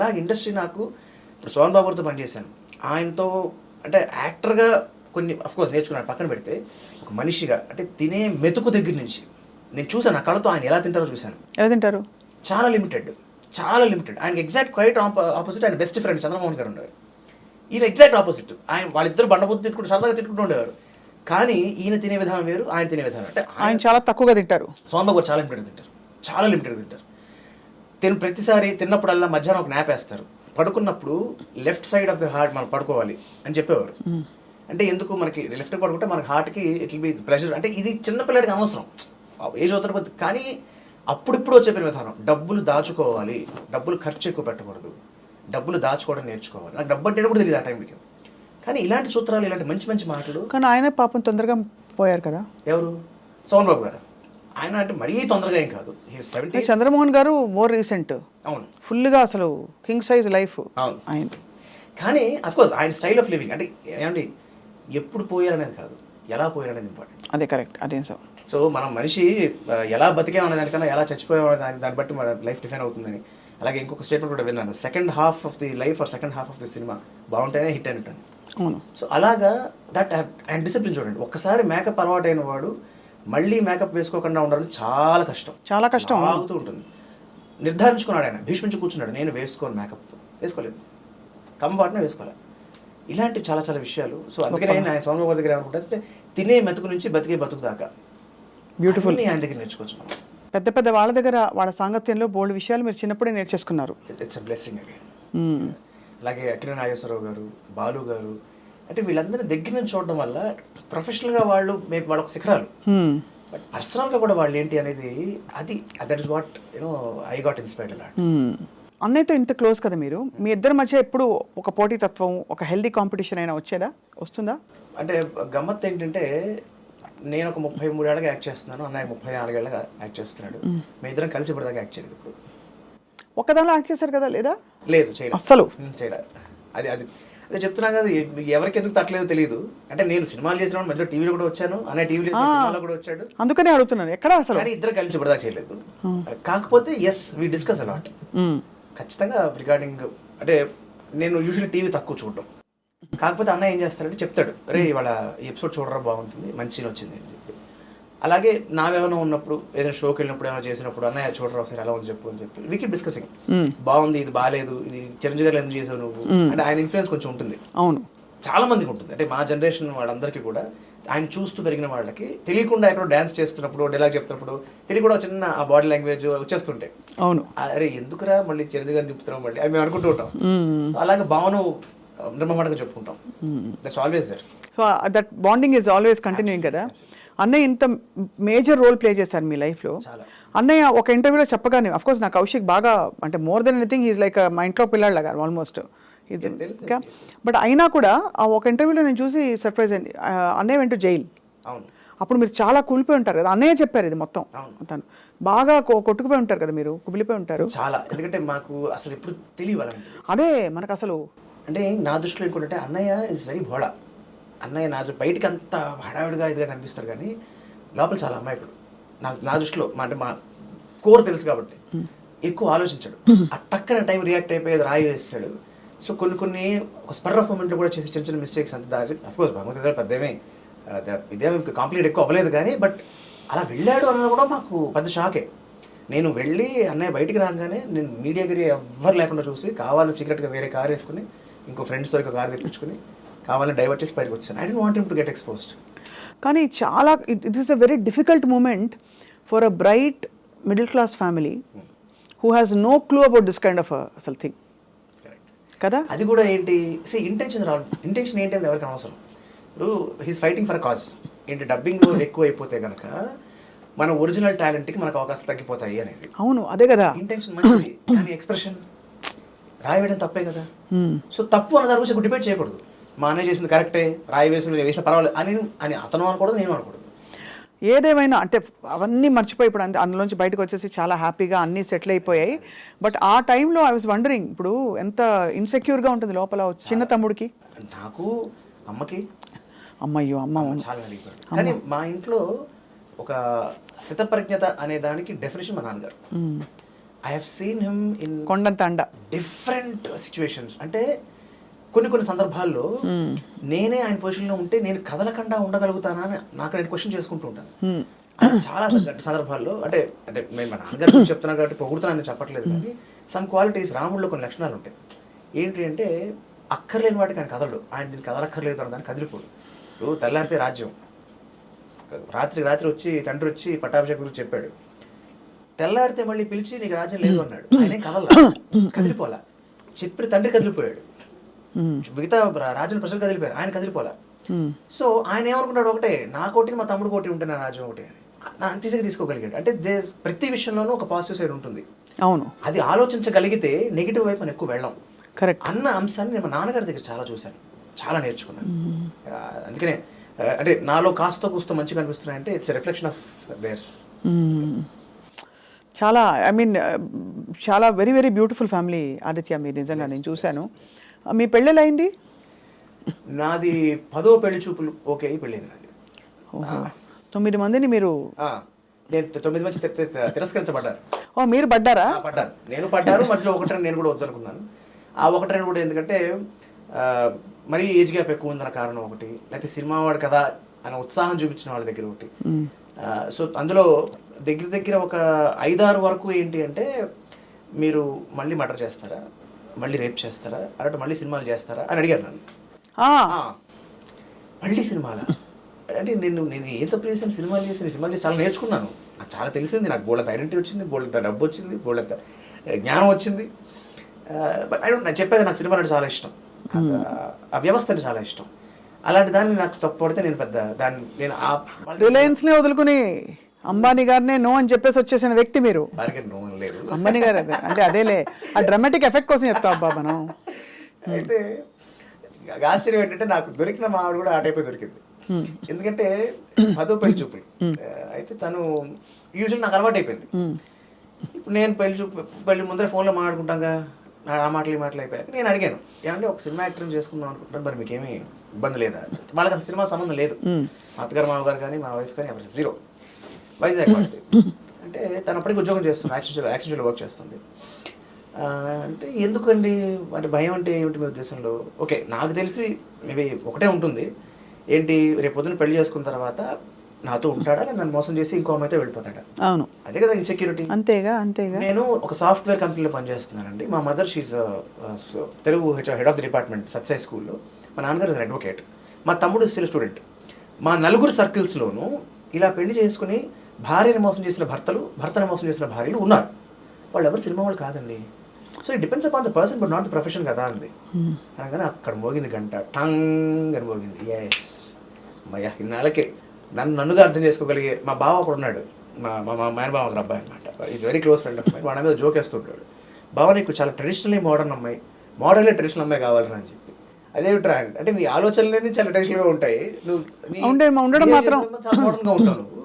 అలాగే ఇండస్ట్రీ నాకు ఇప్పుడు సోహన్ బాబుతో పనిచేశాను. ఆయనతో అంటే యాక్టర్గా కొన్ని అఫ్కోర్స్ నేర్చుకున్నాను పక్కన పెడితే, ఒక మనిషిగా అంటే తినే మెతుకు దగ్గర నుంచి నేను చూసాను. నా కళ్ళతో ఆయన ఎలా తింటారో చూశాను. ఎలా తింటారు? చాలా లిమిటెడ్, చాలా లిమిటెడ్. ఆయనకి ఎగ్జాక్ట్ క్వైట్ ఆపోజిట్ ఆయన బెస్ట్ ఫ్రెండ్ చంద్రమోహన్ గారు ఉండేవారు. ఈయన ఎగ్జాక్ట్ ఆపోజిట్. ఆయన వాళ్ళిద్దరు బండబుద్ధి తిట్టుకుంటూ సరదాగా తిట్టుకుంటూ ఉండేవారు. కానీ ఈయన తినే విధానం వేరు, ఆయన తినే విధానం. అంటే ఆయన చాలా తక్కువగా తింటారు. సోహన్ బాబు చాలా లిమిటెడ్ తింటారు, చాలా లిమిటెడ్ తింటారు. ప్రతిసారి తిన్నప్పుడల్లా మధ్యాహ్నం ఒక న్యాప్ వేస్తారు. పడుకున్నప్పుడు left side of the heart మనం పడుకోవాలి అని చెప్పేవారు. అంటే ఎందుకు మనకి లెఫ్ట్ పడుకుంటే మనకి హార్ట్కి ఇట్ విల్ బి ప్రెషర్. అంటే ఇది చిన్నపిల్లడికి అనవసరం, ఏజ్ అవుతారు కొద్ది. కానీ అప్పుడిప్పుడు చెప్పిన విధానం, డబ్బులు దాచుకోవాలి, డబ్బులు ఖర్చు ఎక్కువ పెట్టకూడదు, డబ్బులు దాచుకోవడం నేర్చుకోవాలి. నాకు డబ్బు అంటే కూడా తెలియదు ఆ టైంకి. కానీ ఇలాంటి సూత్రాలు, ఇలాంటి మంచి మంచి మాటలు. కానీ ఆయన పాపం తొందరగా పోయారు కదా. ఎవరు? సోహన్ బాబు గారు. ఆయన అంటే మరీ తొందరగా ఏం కాదు. చంద్రమోహన్ గారు మోర్ రీసెంట్. అవును, ఫుల్గా అసలు కింగ్ సైజ్ లైఫ్. అవును ఆయన. కానీ అఫ్కోర్స్ ఆయన స్టైల్ ఆఫ్ లివింగ్ అంటే ఏమండి, ఎప్పుడు పోయారనేది కాదు, ఎలా పోయారనేది ఇంపార్టెంట్. అదే కరెక్ట్, అదేం సార్. సో మనం మనిషి ఎలా బతికామనే దానికన్నా ఎలా చచ్చిపోయామనే దాన్ని బట్టి మన లైఫ్ డిఫైన్ అవుతుందని. అలాగే ఇంకొక స్టేట్మెంట్ కూడా విన్నాను, second half of the life or second half of the cinema బాగుంటేనే హిట్ అని. అవును. సో అలాగా దట్ అండ్ డిసిప్లిన్ చూడండి. ఒక్కసారి మేకప్ అలవాటైన వాడు మళ్ళీ మేకప్ వేసుకోకుండా ఉండడం చాలా కష్టం, చాలా కష్టం ఆగుతూ ఉంటుంది. నిర్ధారించుకున్నాడు ఆయన, భీష్మించి కూర్చున్నాడు, నేను వేసుకోను, మేకప్ వేసుకోలేదు, కంఫర్ట్నే వేసుకోలేదు. ఇలాంటి చాలా చాలా విషయాలు. సో అందుకనే ఆయన సోహన్ బాబు దగ్గర ఏమనుకుంటే, తినే మెతుకు నుంచి బతికే బతుకు దాకా బ్యూటిఫుల్ ఆయన దగ్గర నేర్చుకోవచ్చు మనం. పెద్ద పెద్ద వాళ్ళ దగ్గర, వాళ్ళ సాంగత్యంలో బోల్డ్ విషయాలు మీరు చిన్నప్పుడే నేర్చేసుకున్నారు. It's a blessing again. అలాగే అక్కినే నాగేశ్వరరావు గారు, బాలు గారు, అంటే వీళ్ళందరినీ దగ్గర నుంచి చూడడం వల్ల ప్రొఫెషనల్గా వాళ్ళు మేబీ వాళ్ళొక శిఖరాలు, బట్ పర్సనల్గా కూడా వాళ్ళు ఏంటి అనేది అది that is what you know I got inspired a lot. అన్నయ్యతో ఇంత క్లోజ్ కదా మీరు, మీ ఇద్దరి మధ్య ఎప్పుడు ఒక పోటీతత్వం, ఒక హెల్దీ కాంపిటీషన్ అయినా వస్తుందా? అంటే గమ్మత్ ఏంటంటే, నేను ఒక 33 ఏళ్ళగా యాక్ట్ చేస్తున్నాను, అన్నయ్య 34 ఏళ్ళగా యాక్ట్ చేస్తున్నాడు. మేము ఇద్దరం కలిసి ఇప్పటిదాకా యాక్ట్ చేయలేదు. ఇప్పుడు ఒకదానిలో యాక్ట్ చేశారు కదా, లేదా? లేదు, చేయలేదు అస్సలు చేయలేదు. అది అది అదే చెప్తున్నా కదా, ఎవరికి ఎందుకు తట్టలేదో తెలియదు. అంటే నేను సినిమాలు చేసిన మధ్యలో టీవీలో కూడా వచ్చాను, అన్నయ్య టీవీలో సినిమాలో కూడా వచ్చాడు, అందుకనే అడుగుతున్నాను ఎక్కడ అసలు. కానీ ఇద్దరు కలిసి ఇప్పటిదాకా చేయలేదు. కాకపోతే ఎస్ వి డిస్కస్ అలాట్ ఖచ్చితంగా రిగార్డింగ్. అంటే నేను యూజువల్లీ టీవీ తక్కువ చూడడం, కాకపోతే అన్న ఏం చేస్తాడంటే చెప్తాడు, రే ఇవాళ ఎపిసోడ్ చూడరా బాగుంటుంది, మంచి సీన్ వచ్చింది అని చెప్పి. అలాగే నావేమైనా ఉన్నప్పుడు, ఏదైనా షోకి వెళ్ళినప్పుడు, ఏమైనా చేసినప్పుడు, అన్నయ్య చూడరా ఒకసారి ఎలా ఉంది చెప్పు అని చెప్పి వీ కీప్ డిస్కసింగ్. బాగుంది, ఇది బాగాలేదు, ఇది చిరంజీవి గారు ఎందుకు చేసావు నువ్వు అంటే ఆయన ఇన్ఫ్లుయెన్స్ కొంచెం ఉంటుంది. అవును, చాలా మందికి ఉంటుంది. అంటే మా జనరేషన్ వాళ్ళందరికీ కూడా ఆయన చూస్తూ పెరిగిన వాళ్ళకి తెలియకుండా ఎక్కడో డ్యాన్స్ చేస్తున్నప్పుడు, డైలాగ్ చెప్తున్నప్పుడు తెలియకుండా చిన్న ఆ బాడీ లాంగ్వేజ్ వచ్చేస్తుంటాయి. అవును, అరే ఎందుకురా మళ్ళీ చిరంజీవి గారిని తిప్పుతున్నాం మళ్ళీ అని మేము అనుకుంటూ ఉంటాం. అలాగే భావన నిర్మమాటంగా చెప్పుకుంటాం. That's always there. So that bonding is always continuing కదా. అన్నయ్య ఇంత మేజర్ రోల్ ప్లే చేశారు మీ లైఫ్లో. అన్నయ్య ఒక ఇంటర్వ్యూలో చెప్పగానే, అఫ్కోర్స్ నాకు కౌశిక్ బాగా అంటే more than anything is like మా ఇంట్లో పిల్లాడిలాగా ఆల్మోస్ట్. బట్ అయినా కూడా ఆ ఒక ఇంటర్వ్యూలో నేను చూసి సర్ప్రైజ్ అయింది, అన్నయ్య వెంట జైల్. అప్పుడు మీరు చాలా కూలిపోయి ఉంటారు కదా, అన్నయ్య చెప్పారు ఇది మొత్తం. తను బాగా కొట్టుకుపోయి ఉంటారు కదా, మీరు కుమిలిపోయి ఉంటారు చాలా. ఎందుకంటే మాకు అసలు ఎప్పుడు తెలియాలంటే అదే మనకు అసలు. అంటే నా దృష్టిలో ఏంటంటే అన్నయ్య ఇస్ వెరీ భోళా. అన్నయ్య నా బయటికి అంత హడావిడిగా ఇదిగా కనిపిస్తారు, కానీ లోపల చాలా అమ్మాయికుడు. నా దృష్టిలో అంటే మా కోర్ తెలుసు కాబట్టి ఎక్కువ ఆలోచించాడు. ఆ టక్కన టైం రియాక్ట్ అయిపోయేది రాయి వేస్తాడు. సో కొన్ని ఒక స్పర్ ఆఫ్ మూమెంట్లో కూడా చేసి చిన్న చిన్న మిస్టేక్స్ అంత దారి అఫ్కోర్స్ భగవంతుడు పెద్దమే ఇదేమి కాంప్లికేట్ ఎక్కువ అవ్వలేదు, కానీ బట్ అలా వెళ్ళాడు అన్నది కూడా మాకు పెద్ద షాకే. నేను వెళ్ళి అన్నయ్య బయటికి రాగానే నేను మీడియా గిరి ఎవ్వరు లేకుండా చూసి కావాలని సీక్రెట్గా వేరే కార్ వేసుకుని ఇంకో ఫ్రెండ్స్తో ఒక కార్ తెప్పించుకుని కావాలని డైవర్ట్ చేసి బయటకు వచ్చాను. I don't want him to get exposed. కానీ చాలా it is a very difficult moment for a bright middle class family who has no clue about this kind of అసలు థింగ్ కదా. అది కూడా ఏంటి ఇంటెన్షన్ ఇంటెన్షన్ ఏంటి అని ఎవరికి అవసరం. ఇప్పుడు he's fighting for a cause. ఏంటి డబ్బింగ్ ఎక్కువ అయిపోతే కనుక మన ఒరిజినల్ టాలెంట్కి మనకు అవకాశాలు తగ్గిపోతాయి అనేది. అవును, అదే కదా. ఇంటెన్షన్ మంచిది, కానీ ఎక్స్ప్రెషన్ రాయవేయడం తప్పే కదా. సో తప్పు అన్న దాని గురించి డిబేట్ చేయకూడదు. మా అన్నయ్య చేసింది కరెక్టే, రాయి వేసిన పర్వాలేదు అని అతను అనకూడదు, నేను అనకూడదు. ఏదేమైనా అంటే అవన్నీ మర్చిపోయి ఇప్పుడు అందులోంచి బయటకు వచ్చేసి చాలా హ్యాపీగా అన్నీ సెటిల్ అయిపోయాయి. బట్ ఆ టైంలో ఐ వాజ్ వండరింగ్, ఇప్పుడు ఎంత ఇన్సెక్యూర్గా ఉంటుంది లోపల చిన్న తమ్ముడికి. నాకు అమ్మకి అమ్మయ్యో అమ్మ చాలా అడిగిపోయాడు. కానీ మా ఇంట్లో ఒక స్థితప్రజ్ఞత అనే దానికి డెఫినేషన్ మా నాన్నగారు. I have seen him in కొండంత అండ. Different situations. అంటే కొన్ని సందర్భాల్లో నేనే ఆయన పొజిషన్లో ఉంటే నేను కదలకుండా ఉండగలుగుతానా అని నాకు నేను క్వశ్చన్ చేసుకుంటూ ఉంటాను. అది చాలా సందర్భాల్లో అంటే అంటే నేను మా నాన్నగారి గురించి చెప్తున్నాను కాబట్టి పొగుడుతున్నాను చెప్పట్లేదు, కానీ సమ్ క్వాలిటీస్ రాముడిలో కొన్ని లక్షణాలు ఉంటాయి. ఏంటి అంటే అక్కర్లేని వాటికి ఆయన కదలడు, ఆయన దీన్ని కదలక్కర్లేదు అన్న దాన్ని కదిలిపోడు. ఇప్పుడు తెల్లారితే రాజ్యం, రాత్రి వచ్చి తండ్రి వచ్చి పట్టాభిషేకం గురించి చెప్పాడు, తెల్లారితే మళ్ళీ పిలిచి నీకు రాజ్యం లేదు అన్నాడు. ఆయనే కదిలిపోలా. చెప్పిన తండ్రి కదిలిపోయాడు, మిగతా రాజ్యం ప్రజలు కదిలిపోయారు, ఆయన కదిలిపోలా. సో ఆయన ఏమనుకున్నాడు, ఒకటే నా కోటి మా తమ్ముడు కోటి ఉంటే నా రాజ్యం ఒకటి అని అంతీసగా తీసుకోగలిగాడు. అంటే ప్రతి విషయంలోనూ ఒక పాజిటివ్ సైడ్ ఉంటుంది. అవును, అది ఆలోచించగలిగితే నెగిటివ్ వైపు మనం ఎక్కువ వెళ్ళాం కరెక్ట్ అన్న అంశాన్ని నేను మా నాన్నగారి దగ్గర చాలా చూశాను, చాలా నేర్చుకున్నాను. అందుకనే అంటే నాలో కాస్త కూస్త మంచిగా అనిపిస్తున్నాయంటే ఇట్స్ రిఫ్లెక్షన్ ఆఫ్ దేర్స్. చాలా ఐ మీన్ చాలా very very beautiful family Aditya మీరు, నిజంగా నేను చూశాను. మీ పెళ్ళిళ్ళు అయింది? నాది 10వ పెళ్లి చూపులు ఓకే పెళ్ళింది నాది. 9 మందిని మీరు, నేను 9 మంది తిరస్కరించబడ్డారు. ఓ మీరు పడ్డారా? పడ్డాను, నేను పడ్డారు. మధ్యలో 1-2 నేను కూడా వద్దనుకున్నాను. ఆ 1-2 కూడా ఎందుకంటే మరీ ఏజ్ గ్యాప్ ఎక్కువ ఉందన్న కారణం ఒకటి, లేకపోతే సినిమా వాడు కదా అనే ఉత్సాహం చూపించిన వాళ్ళ దగ్గర ఒకటి. సో అందులో దగ్గర ఒక 5-6 వరకు ఏంటి అంటే మీరు మళ్ళీ మర్డర్ చేస్తారా, మళ్ళీ రేప్ చేస్తారా, అలాంటి మళ్ళీ సినిమాలు చేస్తారా అని అడిగారు నన్ను. మళ్ళీ సినిమాలా అంటే నేను ఏం తప్పు చేశాను, సినిమాలు చేసి చాలా నేర్చుకున్నాను, నాకు చాలా తెలిసింది, నాకు బోళ్ళంత ఐడెంటిటీ వచ్చింది, బోళ్ళంత డబ్బు వచ్చింది, బోళ్ళంత జ్ఞానం వచ్చింది. బట్ నేను చెప్పాక నాకు సినిమా అంటే చాలా ఇష్టం, ఆ వ్యవస్థ అంటే చాలా ఇష్టం. అలాంటి దాన్ని నాకు తప్పడితే నేను పెద్ద దాన్ని నేను రిలయన్స్ ని వదులుకుని అంబానీ గారినే నో అని చెప్పేసి వచ్చేసిన వ్యక్తి మీరు. నో లేదు అంబానీ గారు అంటే అదేలే ఆ డ్రామాటిక్ ఎఫెక్ట్ కోసం చెప్తా అబ్బా మనం. అయితే ఆశ్చర్యం ఏంటంటే నాకు దొరికిన మా ఆవిడ కూడా ఆ టైప్ దొరికింది. ఎందుకంటే 10వ పెళ్లి చూపులు అయితే తను యూజువల్ నాకు అలవాటు అయిపోయింది. ఇప్పుడు నేను పెళ్లి ముందర ఫోన్లో మాట్లాడుకుంటాగా, ఆ మాటలు ఈ మాటలు అయిపోయాక నేను అడిగాను, ఏమంటే ఒక సినిమా యాక్టర్ని చేసుకుందాం అనుకుంటున్నాను, మరి మీకేమీ ఇబ్బంది లేదా? వాళ్ళకి అసలు సినిమా సంబంధం లేదు, మా అత్తగారు మామగారు కానీ మా వైఫ్ కానీ ఎవరికి జీరో. వైజాగ్ అంటే తను అప్పటికి ఉద్యోగం చేస్తుంది, యాక్సిడెంట్లో వర్క్ చేస్తుంది. అంటే ఎందుకండి అంటే భయం అంటే ఏమిటి మీ ఉద్దేశంలో? ఓకే నాకు తెలిసి మేబీ ఒకటే ఉంటుంది, ఏంటి రేపు పొద్దున పెళ్లి చేసుకున్న తర్వాత నాతో ఉంటాడా లేదా నన్ను మోసం చేసి ఇంకో అమ్మాయితో వెళ్ళిపోతాడా? అవును, అదే కదా ఇన్సెక్యూరిటీ. అంతేగా. నేను ఒక సాఫ్ట్వేర్ కంపెనీలో పనిచేస్తున్నానండి. మా mother she's Telugu head of the department సత్సాయి స్కూల్లో. మా నాన్నగారు ఇస్ అడ్వకేట్, మా తమ్ముడు స్టిల్ స్టూడెంట్. మా నలుగురు సర్కిల్స్లోనూ ఇలా పెళ్లి చేసుకుని భార్యని మోసం చేసిన భర్తని మోసం చేసిన భార్యలు ఉన్నారు. వాళ్ళు ఎవరు సినిమా వాళ్ళు కాదండి. So it depends upon the person but not the profession కదా అంది. అనగానే అక్కడ మోగింది గంట, టంగ్ అని మోగింది. ఎస్ మయ్యా, ఇన్నాళ్ళకి నన్నుగా అర్థం చేసుకోగలిగే మా బావ ఒకడు ఉన్నాడు, మా మేనబావ ఒక అబ్బాయి అనమాట. Is very close friend of my. వాడి మీద జోక్ వేస్తుంటాడు, బావ నీకు చాలా ట్రెడిషనల్లీ మోడర్న్ అమ్మాయి, మోడర్న్లీ ట్రెడిషనల్ అమ్మాయి కావాలని అని చెప్పి. అదేమిట్రా అంటే నీ ఆలోచనలన్నీ చాలా ట్రెడిషనల్గా ఉంటాయి, నువ్వు ఉండడం మాత్రం చాలా మోడర్న్గా ఉంటావు నువ్వు.